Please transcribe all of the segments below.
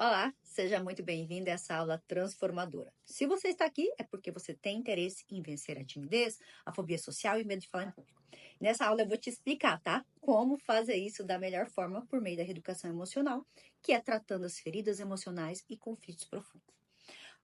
Olá, seja muito bem-vindo a essa aula transformadora. Se você está aqui, é porque você tem interesse em vencer a timidez, a fobia social e o medo de falar em público. Nessa aula eu vou te explicar, tá? Como fazer isso da melhor forma por meio da reeducação emocional, que é tratando as feridas emocionais e conflitos profundos.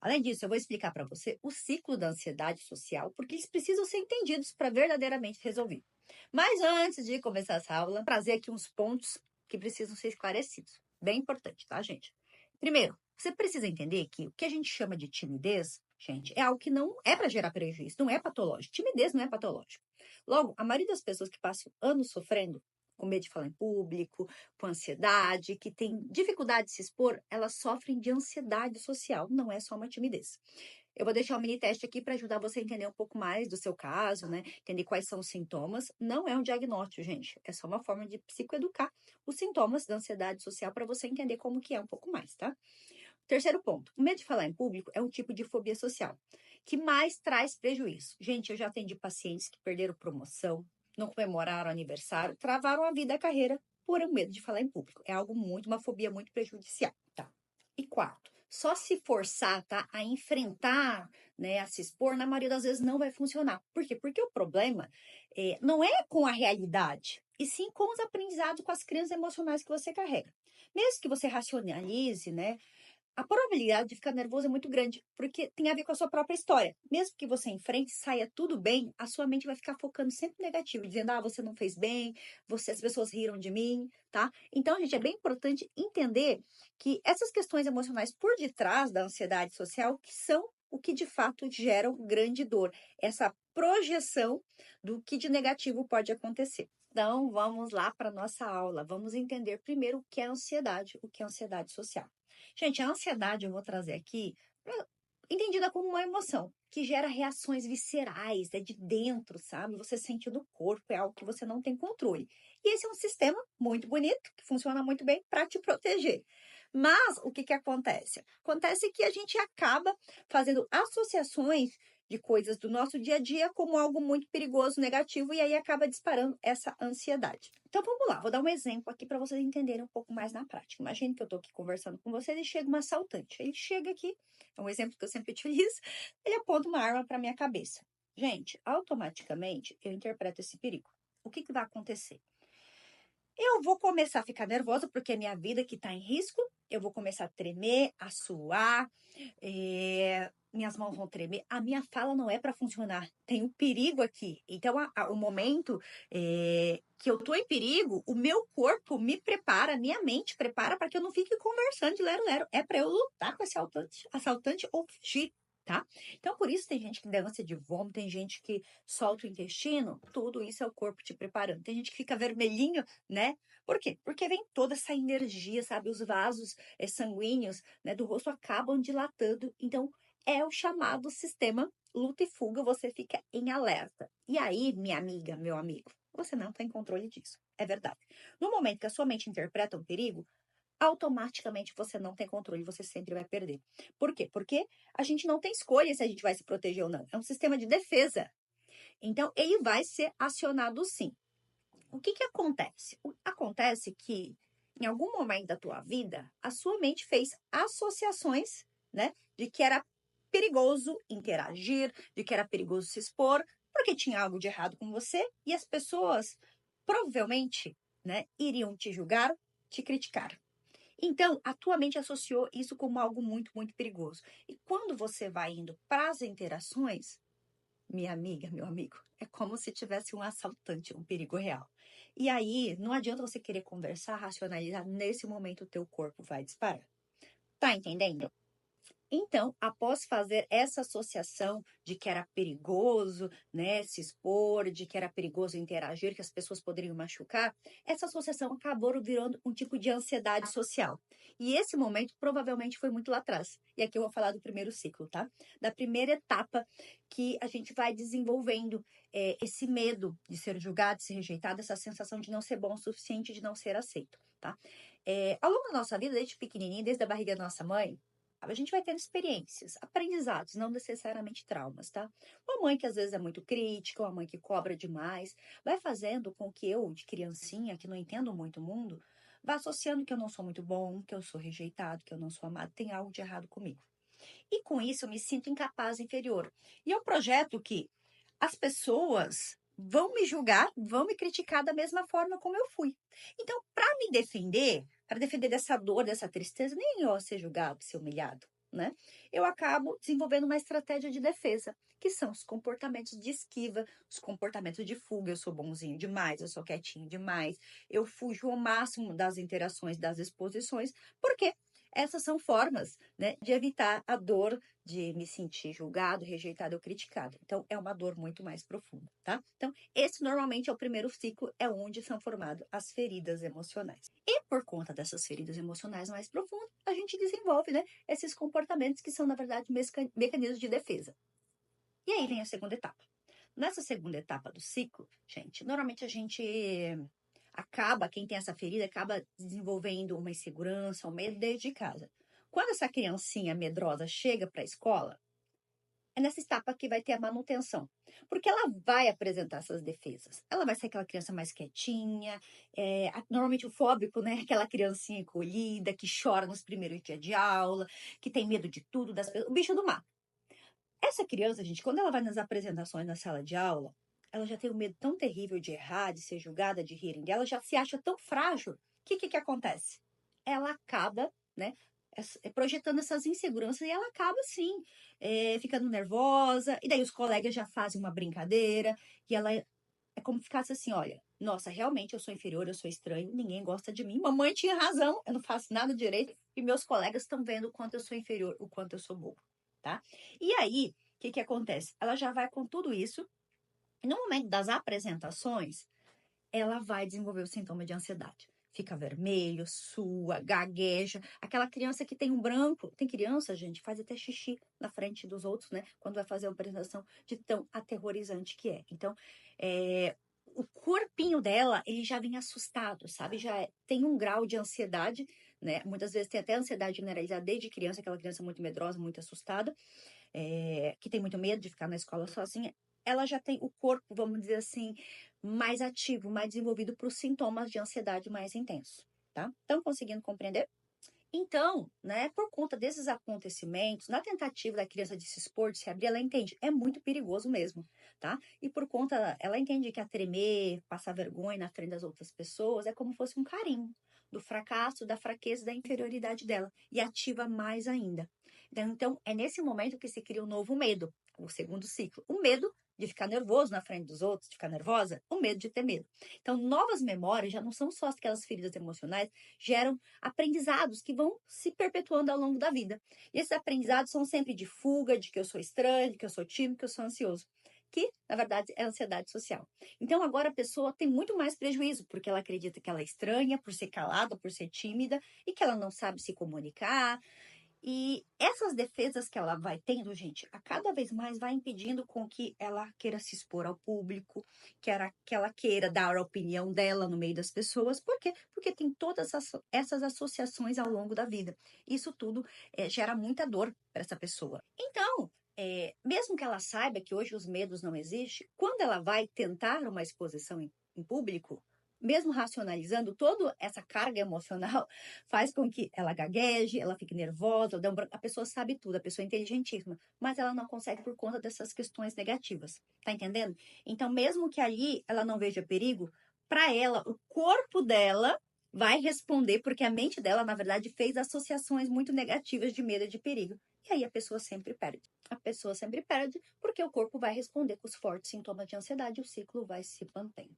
Além disso, eu vou explicar para você o ciclo da ansiedade social, porque eles precisam ser entendidos para verdadeiramente resolver. Mas antes de começar essa aula, vou trazer aqui uns pontos que precisam ser esclarecidos. Bem importante, tá, gente? Primeiro, você precisa entender que o que a gente chama de timidez, gente, é algo que não é para gerar prejuízo, não é patológico. Timidez não é patológico. Logo, a maioria das pessoas que passam anos sofrendo com medo de falar em público, com ansiedade, que tem dificuldade de se expor, elas sofrem de ansiedade social, não é só uma timidez. Eu vou deixar um mini teste aqui para ajudar você a entender um pouco mais do seu caso, né? Entender quais são os sintomas. Não é um diagnóstico, gente. É só uma forma de psicoeducar os sintomas da ansiedade social para você entender como que é um pouco mais, tá? Terceiro ponto. O medo de falar em público é um tipo de fobia social que mais traz prejuízo. Gente, eu já atendi pacientes que perderam promoção, não comemoraram aniversário, travaram a vida e a carreira por um medo de falar em público. É algo muito, uma fobia muito prejudicial, tá? E quarto, só se forçar, tá, a enfrentar, né, a se expor, na maioria das vezes não vai funcionar. Por quê? Porque o problema não é com a realidade, e sim com os aprendizados, com as crenças emocionais que você carrega. Mesmo que você racionalize, né, a probabilidade de ficar nervoso é muito grande, porque tem a ver com a sua própria história. Mesmo que você enfrente, saia tudo bem, a sua mente vai ficar focando sempre no negativo, dizendo, você não fez bem, as pessoas riram de mim, tá? Então, gente, é bem importante entender que essas questões emocionais por detrás da ansiedade social, que são o que de fato geram grande dor. Essa projeção do que de negativo pode acontecer. Então, vamos lá para a nossa aula. Vamos entender primeiro o que é ansiedade, o que é ansiedade social. Gente, a ansiedade eu vou trazer aqui, entendida como uma emoção que gera reações viscerais, é de dentro, sabe? Você sente no corpo, é algo que você não tem controle. E esse é um sistema muito bonito, que funciona muito bem para te proteger. Mas o que acontece? Acontece que a gente acaba fazendo associações de coisas do nosso dia a dia como algo muito perigoso, negativo, e aí acaba disparando essa ansiedade. Então vamos lá, vou dar um exemplo aqui para vocês entenderem um pouco mais na prática. Imagine que eu estou aqui conversando com vocês e chega um assaltante. Ele chega aqui, é um exemplo que eu sempre utilizo, ele aponta uma arma para minha cabeça. Gente, automaticamente eu interpreto esse perigo. O que vai acontecer? Eu vou começar a ficar nervosa porque é minha vida que está em risco. Eu vou começar a tremer, a suar, minhas mãos vão tremer. A minha fala não é para funcionar. Tem um perigo aqui. Então, o momento que eu estou em perigo, o meu corpo me prepara, minha mente prepara para que eu não fique conversando de lero-lero. É para eu lutar com esse assaltante ou fugir. Tá? Então, por isso tem gente que dá ânsia de vômito, tem gente que solta o intestino, tudo isso é o corpo te preparando. Tem gente que fica vermelhinho, né? Por quê? Porque vem toda essa energia, sabe? Os vasos sanguíneos, né, do rosto acabam dilatando. Então, é o chamado sistema luta e fuga, você fica em alerta. E aí, minha amiga, meu amigo, você não tem controle disso. É verdade. No momento que a sua mente interpreta um perigo, automaticamente você não tem controle, você sempre vai perder. Por quê? Porque a gente não tem escolha se a gente vai se proteger ou não. É um sistema de defesa. Então, ele vai ser acionado sim. O que acontece? Acontece que, em algum momento da tua vida, a sua mente fez associações, né, de que era perigoso interagir, de que era perigoso se expor, porque tinha algo de errado com você e as pessoas provavelmente, né, iriam te julgar, te criticar. Então, a tua mente associou isso como algo muito, muito perigoso. E quando você vai indo para as interações, minha amiga, meu amigo, é como se tivesse um assaltante, um perigo real. E aí, não adianta você querer conversar, racionalizar, nesse momento o teu corpo vai disparar. Tá entendendo? Então, após fazer essa associação de que era perigoso, né, se expor, de que era perigoso interagir, que as pessoas poderiam machucar, essa associação acabou virando um tipo de ansiedade social. E esse momento provavelmente foi muito lá atrás. E aqui eu vou falar do primeiro ciclo, tá? Da primeira etapa que a gente vai desenvolvendo esse medo de ser julgado, de ser rejeitado, essa sensação de não ser bom o suficiente, de não ser aceito, tá? Ao longo da nossa vida, desde pequenininho, desde a barriga da nossa mãe, a gente vai tendo experiências, aprendizados, não necessariamente traumas, tá? Uma mãe que às vezes é muito crítica, uma mãe que cobra demais, vai fazendo com que eu, de criancinha, que não entendo muito o mundo, vai associando que eu não sou muito bom, que eu sou rejeitado, que eu não sou amado, tem algo de errado comigo. E com isso eu me sinto incapaz, inferior. E é um projeto que as pessoas vão me julgar, vão me criticar da mesma forma como eu fui. Então, para me defender, para defender dessa dor, dessa tristeza, nem eu ser julgado, ser humilhado, né? Eu acabo desenvolvendo uma estratégia de defesa, que são os comportamentos de esquiva, os comportamentos de fuga. Eu sou bonzinho demais, eu sou quietinho demais, eu fujo ao máximo das interações, das exposições, porque essas são formas, né, de evitar a dor de me sentir julgado, rejeitado ou criticado. Então, é uma dor muito mais profunda, tá? Então, esse normalmente é o primeiro ciclo, é onde são formadas as feridas emocionais. E por conta dessas feridas emocionais mais profundas, a gente desenvolve, né, esses comportamentos que são, na verdade, mecanismos de defesa. E aí vem a segunda etapa. Nessa segunda etapa do ciclo, gente, normalmente a gente acaba, quem tem essa ferida, acaba desenvolvendo uma insegurança, um medo desde casa. Quando essa criancinha medrosa chega para a escola, é nessa etapa que vai ter a manutenção. Porque ela vai apresentar essas defesas. Ela vai ser aquela criança mais quietinha, normalmente o fóbico, né? Aquela criancinha encolhida, que chora nos primeiros dias de aula, que tem medo de tudo, das pessoas, o bicho do mato. Essa criança, gente, quando ela vai nas apresentações na sala de aula, ela já tem um medo tão terrível de errar, de ser julgada, de rirem dela, já se acha tão frágil. O que acontece? Ela acaba, né, projetando essas inseguranças e ela acaba, sim, ficando nervosa. E daí os colegas já fazem uma brincadeira e ela é como se ficasse assim, olha, nossa, realmente eu sou inferior, eu sou estranho, ninguém gosta de mim. Mamãe tinha razão, eu não faço nada direito e meus colegas estão vendo o quanto eu sou inferior, o quanto eu sou bobo, tá? E aí, o que acontece? Ela já vai com tudo isso e no momento das apresentações, ela vai desenvolver o sintoma de ansiedade. Fica vermelho, sua, gagueja. Aquela criança que tem um branco. Tem criança, gente, faz até xixi na frente dos outros, né? Quando vai fazer a apresentação, de tão aterrorizante que é. Então, o corpinho dela, ele já vem assustado, sabe? Tem um grau de ansiedade, né? Muitas vezes tem até ansiedade generalizada desde criança, aquela criança muito medrosa, muito assustada, que tem muito medo de ficar na escola sozinha. Ela já tem o corpo, vamos dizer assim, mais ativo, mais desenvolvido para os sintomas de ansiedade mais intensos, tá? Estão conseguindo compreender? Então, né, por conta desses acontecimentos, na tentativa da criança de se expor, de se abrir, ela entende, é muito perigoso mesmo, tá? E por conta, ela entende que a tremer, passar vergonha na frente das outras pessoas é como se fosse um carinho do fracasso, da fraqueza, da inferioridade dela, e ativa mais ainda. Então, é nesse momento que se cria um novo medo, o segundo ciclo. O medo de ficar nervoso na frente dos outros, de ficar nervosa, o medo de ter medo. Então, novas memórias já não são só aquelas feridas emocionais, geram aprendizados que vão se perpetuando ao longo da vida. E esses aprendizados são sempre de fuga, de que eu sou estranho, de que eu sou tímido, que eu sou ansioso. Que, na verdade, é ansiedade social. Então, agora a pessoa tem muito mais prejuízo, porque ela acredita que ela é estranha, por ser calada, por ser tímida, e que ela não sabe se comunicar. E essas defesas que ela vai tendo, gente, a cada vez mais vai impedindo com que ela queira se expor ao público, que ela queira dar a opinião dela no meio das pessoas. Por quê? Porque tem todas essas associações ao longo da vida. Isso tudo gera muita dor para essa pessoa. Então, mesmo que ela saiba que hoje os medos não existem, quando ela vai tentar uma exposição em público, mesmo racionalizando, toda essa carga emocional faz com que ela gagueje, ela fique nervosa, a pessoa sabe tudo, a pessoa é inteligentíssima, mas ela não consegue por conta dessas questões negativas, tá entendendo? Então, mesmo que ali ela não veja perigo, para ela, o corpo dela vai responder, porque a mente dela, na verdade, fez associações muito negativas de medo e de perigo. E aí a pessoa sempre perde. A pessoa sempre perde porque o corpo vai responder com os fortes sintomas de ansiedade e o ciclo vai se mantendo.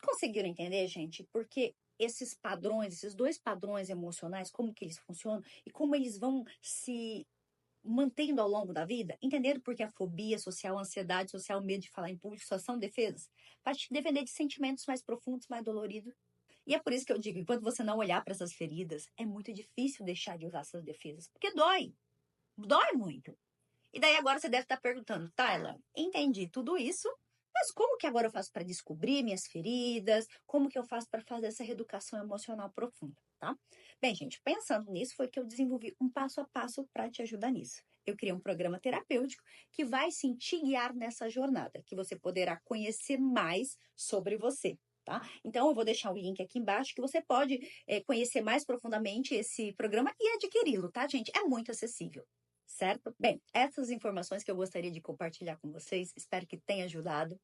Conseguiram entender, gente? Porque esses padrões, esses dois padrões emocionais, como que eles funcionam e como eles vão se mantendo ao longo da vida? Entenderam porque a fobia social, a ansiedade social, o medo de falar em público só são defesas? Para te defender de sentimentos mais profundos, mais doloridos. E é por isso que eu digo, enquanto você não olhar para essas feridas, é muito difícil deixar de usar essas defesas, porque dói. Dói muito. E daí agora você deve estar perguntando, Tayla, entendi tudo isso, mas como que agora eu faço para descobrir minhas feridas? Como que eu faço para fazer essa reeducação emocional profunda, tá? Bem, gente, pensando nisso, foi que eu desenvolvi um passo a passo para te ajudar nisso. Eu criei um programa terapêutico que vai sim te guiar nessa jornada, que você poderá conhecer mais sobre você. tá? Então, eu vou deixar o link aqui embaixo que você pode conhecer mais profundamente esse programa e adquiri-lo, tá, gente? É muito acessível, certo? Bem, essas informações que eu gostaria de compartilhar com vocês, espero que tenha ajudado.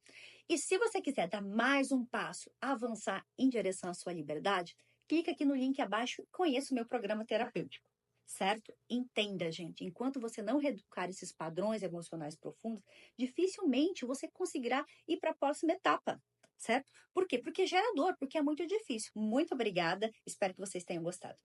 E se você quiser dar mais um passo, avançar em direção à sua liberdade, clica aqui no link abaixo e conheça o meu programa terapêutico. Certo? Entenda, gente, enquanto você não reeducar esses padrões emocionais profundos, dificilmente você conseguirá ir para a próxima etapa, certo? Por quê? Porque gera dor, porque é muito difícil. Muito obrigada, espero que vocês tenham gostado.